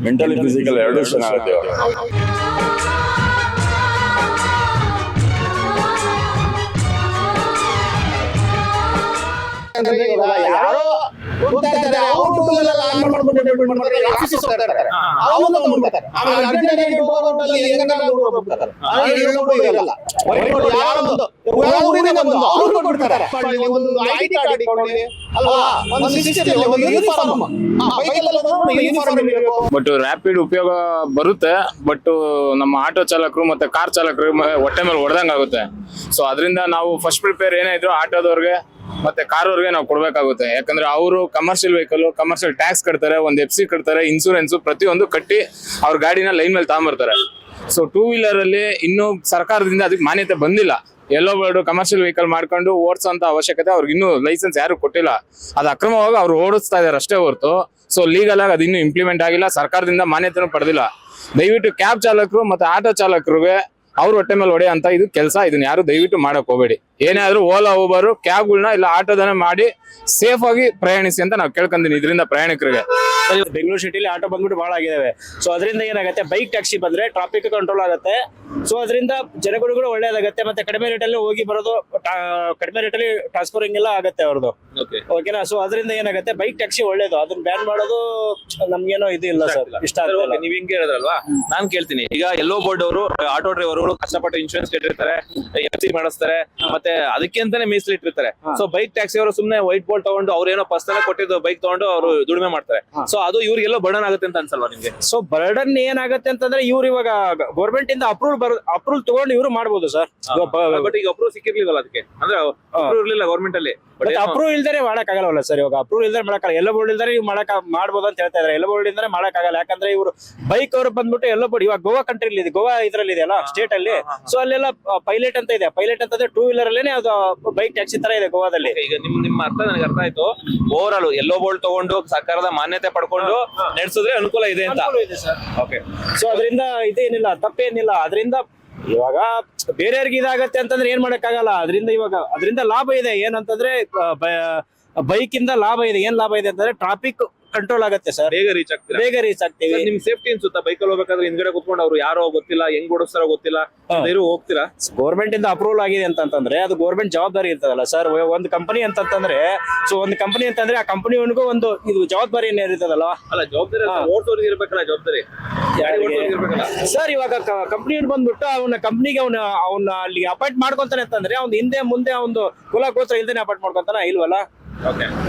Mentally physical ಎರಡೂ ಚೆನ್ನಾಗುತ್ತೆ ಇವಾಗ. ಯಾರೋ ಹೋಗ್ತಾ ಇರ್ತಾರೆ, ಅವ್ರು ಟೂಲೆಲ್ಲ ಆನ್ ಮಾಡ್ಬಿಟ್ಟು ಆಫೀಸಿಗೆ ಹೋಗ್ತಾ ಇರ್ತಾರೆ, ಅವನು ಮಾಡ್ತಾರೆ. ಆಮೇಲೆ ಅರ್ಜೆಂಟ್ ಆಗಿ ಹೋಗೋದ್ರಲ್ಲಿ ಹೆಂಗಂದ್ರೆ ಹೋಗ್ಬಿಡ್ತಾರೆ. ಇರಲ್ಲ ಯಾರೋ ಊರಿಂದ ಬಂದು ಅವ್ರು ಕೊಟ್ಬಿಡ್ತಾರೆ. ಒಂದು ಐಡಿ ಕಾರ್ಡ್ ಇಟ್ಕೊಳ್ಳಿ ಅಲ್ವಾ, ಒಂದು ಸಿಸ್ಟಮ್, ಒಂದು ಯೂನಿಫಾರ್ಮ್, ಯೂನಿಫಾರ್ಮ್ ಇರಬೇಕು. ಬಟ್ ರ್ಯಾಪಿಡ್ ಉಪಯೋಗ ಬರುತ್ತೆ, ಬಟ್ ನಮ್ಮ ಆಟೋ ಚಾಲಕರು ಮತ್ತೆ ಕಾರ್ ಚಾಲಕರು ಹೊಟ್ಟೆ ಮೇಲೆ ಹೊಡೆದಂಗ್ ಆಗುತ್ತೆ. ಸೊ ಅದರಿಂದ ನಾವು ಫಸ್ಟ್ ಪ್ರಿಪೇರ್ ಏನೇ ಇದ್ರು ಆಟೋದವ್ರಿಗೆ ಮತ್ತೆ ಕಾರ್ ಅವ್ರಿಗೆ ನಾವು ಕೊಡ್ಬೇಕಾಗುತ್ತೆ. ಯಾಕಂದ್ರೆ ಅವರು ಕಮರ್ಷಿಯಲ್ ವೆಹಿಕಲ್, ಕಮರ್ಷಿಯಲ್ ಟ್ಯಾಕ್ಸ್ ಕಟ್ತಾರೆ, ಒಂದು FC ಕಟ್ತಾರೆ, ಇನ್ಸೂರೆನ್ಸ್ ಪ್ರತಿಯೊಂದು ಕಟ್ಟಿ ಅವ್ರ ಗಾಡಿನ ಲೈನ್ ಮೇಲೆ ತಗೊಂಡ್ಬರ್ತಾರೆ. ಸೊ ಟೂ ವೀಲರ್ ಅಲ್ಲಿ ಇನ್ನೂ ಸರ್ಕಾರದಿಂದ ಅದಕ್ಕೆ ಮಾನ್ಯತೆ ಬಂದಿಲ್ಲ. ಎಲ್ಲೋ ಬರ್ಡು ಕಮರ್ಷಿಯಲ್ ವೆಹಿಕಲ್ ಮಾಡ್ಕೊಂಡು ಓಡಿಸೋಂತ ಅವಶ್ಯಕತೆ ಅವ್ರಿಗೆ ಇನ್ನೂ ಲೈಸೆನ್ಸ್ ಯಾರು ಕೊಟ್ಟಿಲ್ಲ. ಅದು ಅಕ್ರಮವಾಗಿ ಅವ್ರು ಓಡಿಸ್ತಾ ಇದಾರೆ ಅಷ್ಟೇ ಹೊರತು ಸೊ ಲೀಗಲ್ ಆಗಿ ಅದು ಇನ್ನೂ ಇಂಪ್ಲಿಮೆಂಟ್ ಆಗಿಲ್ಲ, ಸರ್ಕಾರದಿಂದ ಮಾನ್ಯತೆನೂ ಪಡೆದಿಲ್ಲ. ದಯವಿಟ್ಟು ಕ್ಯಾಬ್ ಚಾಲಕರು ಮತ್ತೆ ಆಟೋ ಚಾಲಕರಿಗೆ ಅವ್ರ ಹೊಟ್ಟೆ ಮೇಲೆ ಹೊಡೆ ಅಂತ ಇದು ಕೆಲಸ, ಇದನ್ನ ಯಾರು ದಯವಿಟ್ಟು ಮಾಡಕ್ ಹೋಗಬೇಡಿ. ಏನೇ ಆದ್ರೂ ಓಲಾ ಊಬರ್ ಕ್ಯಾಬ್ಗಳನ್ನ ಇಲ್ಲ ಆಟೋದನ್ನ ಮಾಡಿ ಸೇಫ್ ಆಗಿ ಪ್ರಯಾಣಿಸಿ ಅಂತ ನಾವು ಕೇಳ್ಕೊಂತೀನಿ ಇದರಿಂದ ಪ್ರಯಾಣಿಕರಿಗೆ. ಬೆಂಗಳೂರು ಸಿಟಿಲಿ ಆಟೋ ಬಂದ್ಬಿಟ್ಟು ಬಹಳ ಆಗಿದಾವೆ. ಸೊ ಅದರಿಂದ ಏನಾಗುತ್ತೆ, ಬೈಕ್ ಟ್ಯಾಕ್ಸಿ ಬಂದ್ರೆ ಟ್ರಾಫಿಕ್ ಕಂಟ್ರೋಲ್ ಆಗುತ್ತೆ. ಸೊ ಅದರಿಂದ ಜನಗಳಿಗೂ ಒಳ್ಳೇದಾಗುತ್ತೆ, ಮತ್ತೆ ಕಡಿಮೆ ರೇಟಲ್ಲಿ ಹೋಗಿ ಬರೋದು, ಕಡಿಮೆ ರೇಟಲ್ಲಿ ಟ್ರಾನ್ಸ್ಫರಿಂಗ್ ಎಲ್ಲ ಆಗುತ್ತೆ ಅವ್ರದ್ದು. ಓಕೆನಾ? ಸೊ ಅದರಿಂದ ಏನಾಗುತ್ತೆ, ಬೈಕ್ ಟ್ಯಾಕ್ಸಿ ಒಳ್ಳೇದು, ಅದನ್ನ ಬ್ಯಾನ್ ಮಾಡೋದು ನಮ್ಗೇನೋ ಇದು ಇಲ್ಲ ಸರ್, ಇಷ್ಟ ಆಗುತ್ತೆ. ನೀವ್ ಹಿಂಗೆ ಹೇಳಿದ್ರಲ್ವಾ, ನಾನ್ ಕೇಳ್ತೀನಿ. ಈಗ ಎಲ್ಲೋ ಬೋರ್ಡ್ ಅವರು ಆಟೋ ಡ್ರೈವರ್ಗಳು ಕಷ್ಟಪಟ್ಟು ಇನ್ಶೂರೆನ್ಸ್ ಕಟ್ಟಿರ್ತಾರೆ, FC ಮಾಡಿಸ್ತಾರೆ, ಮತ್ತೆ ಅದಕ್ಕೆ ಅಂತಾನೆ ಮೀಸಲಿಟ್ಟಿರ್ತಾರೆ. ಸೊ ಬೈಕ್ ಟ್ಯಾಕ್ಸಿ ಅವರು ಸುಮ್ನೆ ವೈಟ್ ಬೋರ್ಡ್ ತಗೊಂಡು ಅವ್ರೇನೋ ಪರ್ಸನಲ್ ಕೊಟ್ಟಿದ್ದು ಬೈಕ್ ತಗೊಂಡು ಅವರು ದುಡಿಮೆ ಮಾಡ್ತಾರೆ. ಸೊ ಅದು ಇವ್ರಿಗೆಲ್ಲೋ ಬರ್ಡನ್ ಆಗುತ್ತೆ ಅಂತ ಅನ್ಸಲ್ವಾ ನಿಮ್ಗೆ? ಸೊ ಬರ್ಡನ್ ಏನಾಗುತ್ತೆ ಅಂತಂದ್ರೆ, ಇವ್ರು ಇವಾಗ ಗೌರ್ಮೆಂಟ್ ಇಂದ ಅಪ್ರೂವಲ್ ತಗೊಂಡು ಇವ್ರು ಮಾಡ್ಬೋದು ಸರ್. ಬಟ್ ಈಗ ಅಪ್ರೂವ್ ಸಿಕ್ಕಿರ್ಲಿಲ್ಲ, ಅದಕ್ಕೆ ಅಂದ್ರೆ ಅಪ್ರೂವ್ ಇರ್ಲಿಲ್ಲ ಗೌರ್ಮೆಂಟ್ ಅಲ್ಲಿ. ಅಪ್ರೂವ್ ಇಲ್ದರೆ ಮಾಡಕ್ ಆಗಲ್ಲ ಸರ್. ಇವಾಗ ಅಪ್ರೂವ್ ಇಲ್ದರೆ ಮಾಡಕ್ಕಾಗಲ್ಲ. ಎಲ್ಲ ಬೋರ್ಡ್ ಇಲ್ದರೆ ನೀವು ಮಾಡ್ಬೋದು ಅಂತ ಹೇಳ್ತಾ ಇದಾರೆ. ಎಲ್ಲ ಬೋರ್ಡ್ ಇಲ್ದರೆ ಮಾಡಕ್ ಆಗಲ್ಲ. ಯಾಕಂದ್ರೆ ಇವರು ಬೈಕ್ ಅವರು ಬಂದ್ಬಿಟ್ಟು ಎಲ್ಲ ಬೋರ್ಡ್ ಇವಾಗ ಗೋವಾ ಕಂಟ್ರಿ ಇದೆ, ಗೋವಾ ಇದ್ರಲ್ಲಿ ಇದೆ ಅಲ್ಲ ಸ್ಟೇಟ್ ಅಲ್ಲಿ. ಸೊ ಅಲ್ಲೆಲ್ಲ ಪೈಲಟ್ ಅಂತ ಇದೆ. ಪೈಲಟ್ ಅಂತಂದ್ರೆ ಟೂ ವೀಲರ್ ಅಲ್ಲೇನೆ ಅದು ಬೈಕ್ ಟ್ಯಾಕ್ಸಿ ತರ ಇದೆ ಗೋವಾದಲ್ಲಿ. ಈಗ ನಿಮ್ಮ ಅರ್ಥ ನನಗೆ ಅರ್ಥ ಆಯ್ತು. ಓವರ್ ಆಲ್ ಎಲ್ಲೋ ಬೋರ್ಡ್ ತಗೊಂಡು ಸರ್ಕಾರದ ಮಾನ್ಯತೆ ಪಡ್ಕೊಂಡು ನಡೆಸಿದ್ರೆ ಅನುಕೂಲ ಇದೆ ಅಂತ. ಓಕೆ. ಸೊ ಅದರಿಂದ ಇದೇನಿಲ್ಲ, ತಪ್ಪೇನಿಲ್ಲ. ಅದರಿಂದ ಇವಾಗ ಬೇರೆಯವ್ರಿಗೆ ಇದಾಗತ್ತೆ ಅಂತಂದ್ರೆ ಏನ್ ಮಾಡಕ್ಕಾಗಲ್ಲ. ಅದರಿಂದ ಲಾಭ ಇದೆ. ಏನಂತಂದ್ರೆ ಬೈಕ್ ಇಂದ ಲಾಭ ಇದೆ. ಏನ್ ಲಾಭ ಇದೆ ಅಂತಂದ್ರೆ ಟ್ರಾಫಿಕ್ ಕಂಟ್ರೋಲ್ ಆಗುತ್ತೆ ಸರ್, ಬೇಗ ರೀಚ್ ಆಗ್ತೀವಿ. ನಿಮ್ ಸೇಫ್ಟಿ ಅನ್ಸುತ್ತಾ ಬೈಕಲ್ಲಿ ಹೋಗ್ಬೇಕಾದ್ರೆ ಹಿಂದ್ಗಡೆ ಕುತ್ಕೊಂಡು ಅವ್ರು ಯಾರೋ ಗೊತ್ತಿಲ್ಲ, ಹೆಂಗ್ ಓಡಿಸ್ತಾರೋ ಗೊತ್ತಿಲ್ಲ, ಹೋಗ್ತೀರಾ? ಗೌರ್ಮೆಂಟ್ ಇಂದ ಅಪ್ರೂವಲ್ ಆಗಿದೆ ಅಂತಂದ್ರೆ ಅದು ಗೌರ್ಮೆಂಟ್ ಜವಾಬ್ದಾರಿ ಇರ್ತದಲ್ಲ ಸರ್. ಒಂದು ಕಂಪನಿ ಅಂತಂದ್ರೆ, ಸೊ ಒಂದು ಕಂಪನಿ ಅಂತಂದ್ರೆ ಆ ಕಂಪನಿವನಿಗೂ ಒಂದು ಇದು ಜವಾಬ್ದಾರಿ ಇರ್ತದಲ್ಲ. ಅಲ್ಲ, ಜವಾಬ್ದಾರಿ ಓಡ್ಸೋರ್ಗೆ ಇರ್ಬೇಕಲ್ಲ ಜವಾಬ್ದಾರಿ ಸರ್. ಇವಾಗ ಕಂಪನಿಯವ್ರು ಬಂದ್ಬಿಟ್ಟು ಅವನ ಕಂಪ್ನಿಗೆ ಅವನ ಅಲ್ಲಿ ಅಪಾಯಿಂಟ್ ಮಾಡ್ಕೊಂತಾನೆ ಅಂತಂದ್ರೆ ಅವ್ನ ಹಿಂದೆ ಮುಂದೆ ಒಂದು ಕುಲ ಗೋತ್ರ ಇಲ್ದೇನೆ ಅಪಾಯಿಂಟ್ ಮಾಡ್ಕೊಂತಾನ ಇಲ್ವಲ್ಲ.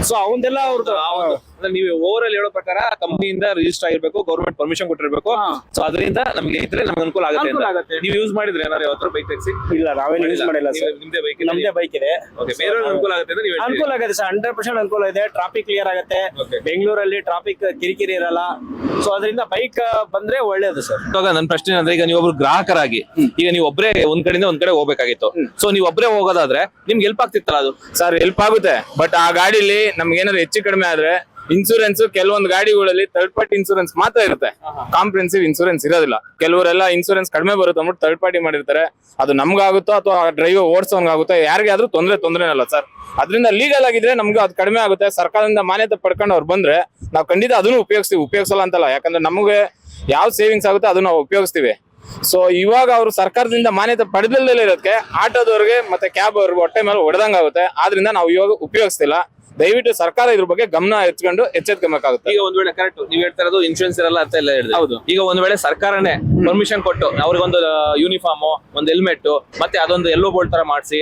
ಸೊ ಅವಂದೆಲ್ಲ ಅವ್ರದ್ದು ನೀವು ಓವರ್ ಆಲ್ ಹೇಳೋ ಪ್ರಕಾರ ಕಂಪನಿಯಿಂದ ರಿಜಿಸ್ಟರ್ ಆಗಿರ್ಬೇಕು, ಗೌರ್ಮೆಂಟ್ ಪರ್ಮಿಷನ್ ಕೊಟ್ಟಿರ್ಬೇಕು. ಸೊ ಅದರಿಂದ ನಮ್ಗೆ ಇದ್ರೆ ನಮ್ಗೆ ಅನುಕೂಲ ಆಗುತ್ತೆ. ನೀವು ಯೂಸ್ ಮಾಡಿದ್ರೆ ಏನಾದ್ರು ಯಾವತ್ತೂ ಬೈಕ್ ಟ್ಯಾಕ್ಸಿ? ಇಲ್ಲ, ನಾವೇನು ಯೂಸ್ ಮಾಡಿಲ್ಲ ಸರ್. ನಮ್ದೇ ಬೈಕ್ ಇದೆ. ಬೇರೆಯವ್ರಿಗೆ ಅನುಕೂಲ ಆಗುತ್ತೆ ಅಂದ್ರೆ ಅನುಕೂಲ ಆಗುತ್ತೆ ಸರ್, 100% ಅನುಕೂಲ ಇದೆ. ಟ್ರಾಫಿಕ್ ಕ್ಲಿಯರ್ ಆಗುತ್ತೆ. ಬೆಂಗಳೂರಲ್ಲಿ ಟ್ರಾಫಿಕ್ ಕಿರಿಕಿರಿ ಇರಲ್ಲ. ಸೊ ಅದರಿಂದ ಬೈಕ್ ಬಂದ್ರೆ ಒಳ್ಳೇದು ಸರ್. ಇವಾಗ ನನ್ನ ಪ್ರಶ್ನೆ ಅಂದ್ರೆ, ಈಗ ನೀವು ಒಬ್ರು ಗ್ರಾಹಕರಾಗಿ ಈಗ ನೀವು ಒಬ್ಬರೇ ಒಂದ್ ಕಡೆಯಿಂದ ಒಂದ್ ಕಡೆ ಹೋಗ್ಬೇಕಾಗಿತ್ತು. ಸೊ ನೀವು ಒಬ್ಬರೇ ಹೋಗೋದಾದ್ರೆ ನಿಮ್ಗೆ ಹೆಲ್ಪ್ ಆಗ್ತಿತ್ತಲ್ಲ ಅದು? ಸರ್ ಹೆಲ್ಪ್ ಆಗುತ್ತೆ, ಬಟ್ ಆ ಗಾಡಿಲಿ ನಮ್ಗೆ ಏನಾದ್ರು ಹೆಚ್ಚು ಕಡಿಮೆ ಆದ್ರೆ ಇನ್ಸೂರೆನ್ಸ್ ಕೆಲವೊಂದು ಗಾಡಿಗಳಲ್ಲಿ ಥರ್ಡ್ ಪಾರ್ಟಿ ಇನ್ಸೂರೆನ್ಸ್ ಮಾತ್ರ ಇರುತ್ತೆ, ಕಾಂಪ್ರಿಹೆನ್ಸಿವ್ ಇನ್ಸೂರೆನ್ಸ್ ಇರೋದಿಲ್ಲ. ಕೆಲವರೆಲ್ಲ ಇನ್ಸೂರೆನ್ಸ್ ಕಡಿಮೆ ಬರುತ್ತೆ ಅಂದ್ಬಿಟ್ಟು ಥರ್ಡ್ ಪಾರ್ಟಿ ಮಾಡಿರ್ತಾರೆ. ಅದು ನಮ್ಗಾಗುತ್ತೋ ಅಥವಾ ಡ್ರೈವರ್ ಓಡಿಸೋನ್ಗಾಗುತ್ತೋ, ಯಾರಿಗೆ ಆದ್ರೂ ತೊಂದರೆನಲ್ಲ ಸರ್. ಅದರಿಂದ ಲೀಗಲ್ ಆಗಿದ್ರೆ ನಮ್ಗೆ ಅದು ಕಡಿಮೆ ಆಗುತ್ತೆ. ಸರ್ಕಾರದಿಂದ ಮಾನ್ಯತೆ ಪಡ್ಕೊಂಡು ಅವ್ರು ಬಂದ್ರೆ ನಾವು ಖಂಡಿತ ಅದನ್ನು ಉಪಯೋಗಿಸಲ್ಲ ಅಂತಲ್ಲ. ಯಾಕಂದ್ರೆ ನಮಗೆ ಯಾವ ಸೇವಿಂಗ್ಸ್ ಆಗುತ್ತೆ ಅದನ್ನ ನಾವು ಉಪಯೋಗಿಸ್ತೀವಿ. ಸೊ ಇವಾಗ ಅವರು ಸರ್ಕಾರದಿಂದ ಮಾನ್ಯತೆ ಪಡೆದಲ್ಲೇ ಇರೋದಕ್ಕೆ ಆಟೋದವ್ರಿಗೆ ಮತ್ತೆ ಕ್ಯಾಬ್ ಅವ್ರಿಗೆ ಹೊಟ್ಟೆ ಮೇಲೆ ಹೊಡೆದಂಗಾಗುತ್ತೆ. ಆದ್ರಿಂದ ನಾವು ಇವಾಗ ಉಪಯೋಗಿಸ್ತಿಲ್ಲ. ದಯವಿಟ್ಟು ಸರ್ಕಾರ ಇದ್ರ ಬಗ್ಗೆ ಗಮನ ಎತ್ಕೊಂಡು ಎಚ್ಚೆತ್ಕೊಬೇಕಾಗುತ್ತೆ. ಈಗ ಒಂದ್ ವೇಳೆ ಕರೆಕ್ಟ್ ನೀವ್ ಹೇಳ್ತಾ ಇರೋದು ಇನ್ಶೂರೆನ್ಸ್ ಇರಲ್ಲ ಅಂತ ಎಲ್ಲ ಹೇಳಿದ್ರೆ, ಹೌದು. ಈಗ ಒಂದ್ ವೇಳೆ ಸರ್ಕಾರನೇ ಪರ್ಮಿಷನ್ ಕೊಟ್ಟು ಅವ್ರಿಗೊಂದು ಯೂನಿಫಾರ್ಮ್, ಒಂದು ಹೆಲ್ಮೆಟ್, ಮತ್ತೆ ಅದೊಂದು ಎಲ್ಲೋ ಬೋರ್ಡ್ ತರ ಮಾಡಿಸಿ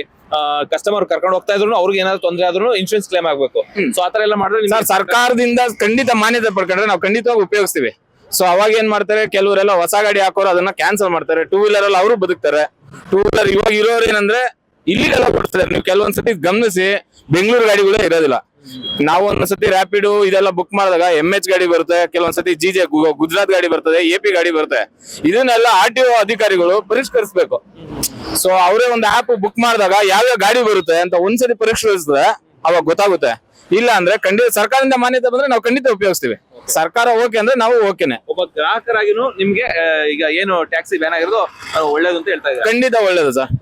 ಕಸ್ಟಮರ್ ಕರ್ಕೊಂಡು ಹೋಗ್ತಾ ಇದ್ರು ಅವ್ರಿಗೆ ಏನಾದ್ರು ತೊಂದರೆ ಆದ್ರೂ ಇನ್ಶೂರೆನ್ಸ್ ಕ್ಲೇಮ್ ಆಗ್ಬೇಕು. ಸೊ ಆತರ ಎಲ್ಲ ಮಾಡಿದ್ರೆ ಸರ್ಕಾರದಿಂದ ಖಂಡಿತ ಮಾನ್ಯತೆ ಪಡ್ಕೊಂಡ್ರೆ ನಾವು ಖಂಡಿತವಾಗಿ ಉಪಯೋಗಿಸ್ತೀವಿ. ಸೊ ಅವಾಗ ಏನ್ ಮಾಡ್ತಾರೆ, ಕೆಲವರೆಲ್ಲ ಹೊಸ ಗಾಡಿ ಹಾಕೋರು ಅದನ್ನ ಕ್ಯಾನ್ಸಲ್ ಮಾಡ್ತಾರೆ. ಟೂ ವೀಲರ್ ಅಲ್ಲಿ ಅವರು ಬದುಕ್ತಾರೆ. ಟೂ ವೀಲರ್ ಇವಾಗ ಇರೋರು ಏನಂದ್ರೆ ಇಲ್ಲಿಗೆಲ್ಲ ಕೊಡ್ತಾರೆ. ನೀವು ಕೆಲವೊಂದ್ಸತಿ ಗಮನಿಸಿ, ಬೆಂಗಳೂರು ಗಾಡಿಗಳೇ ಇರೋದಿಲ್ಲ. ನಾವು ಒಂದ್ಸತಿ ರ್ಯಾಪಿಡ್ ಇದೆಲ್ಲ ಬುಕ್ ಮಾಡಿದಾಗ MH ಗಾಡಿ ಬರುತ್ತೆ, ಕೆಲವೊಂದ್ಸತಿ GJ ಗುಜರಾತ್ ಗಾಡಿ ಬರ್ತದೆ, AP ಗಾಡಿ ಬರುತ್ತೆ. ಇದನ್ನೆಲ್ಲ RTO ಅಧಿಕಾರಿಗಳು ಪರಿಷ್ಕರಿಸಬೇಕು. ಸೊ ಅವರೇ ಒಂದು ಆಪ್ ಬುಕ್ ಮಾಡಿದಾಗ ಯಾವ್ಯಾವ ಗಾಡಿ ಬರುತ್ತೆ ಅಂತ ಒಂದ್ಸತಿ ಪರಿಷ್ಕರಿಸಿದ್ರೆ ಅವಾಗ ಗೊತ್ತಾಗುತ್ತೆ. ಇಲ್ಲ ಅಂದ್ರೆ ಖಂಡಿತ ಸರ್ಕಾರದಿಂದ ಮಾನ್ಯತೆ ಬಂದ್ರೆ ನಾವು ಖಂಡಿತ ಉಪಯೋಗಿಸ್ತೀವಿ. ಸರ್ಕಾರ ಓಕೆ ಅಂದ್ರೆ ನಾವು ಓಕೆನೆ. ಒಬ್ಬ ಗ್ರಾಹಕರಾಗಿನೂ ನಿಮ್ಗೆ ಈಗ ಏನು ಟ್ಯಾಕ್ಸಿ ಬ್ಯಾನ್ ಆಗಿರೋದು ಒಳ್ಳೇದು ಅಂತ ಹೇಳ್ತಾ ಇದ್ದಾರೆ? ಖಂಡಿತ ಒಳ್ಳೇದು ಸರ್.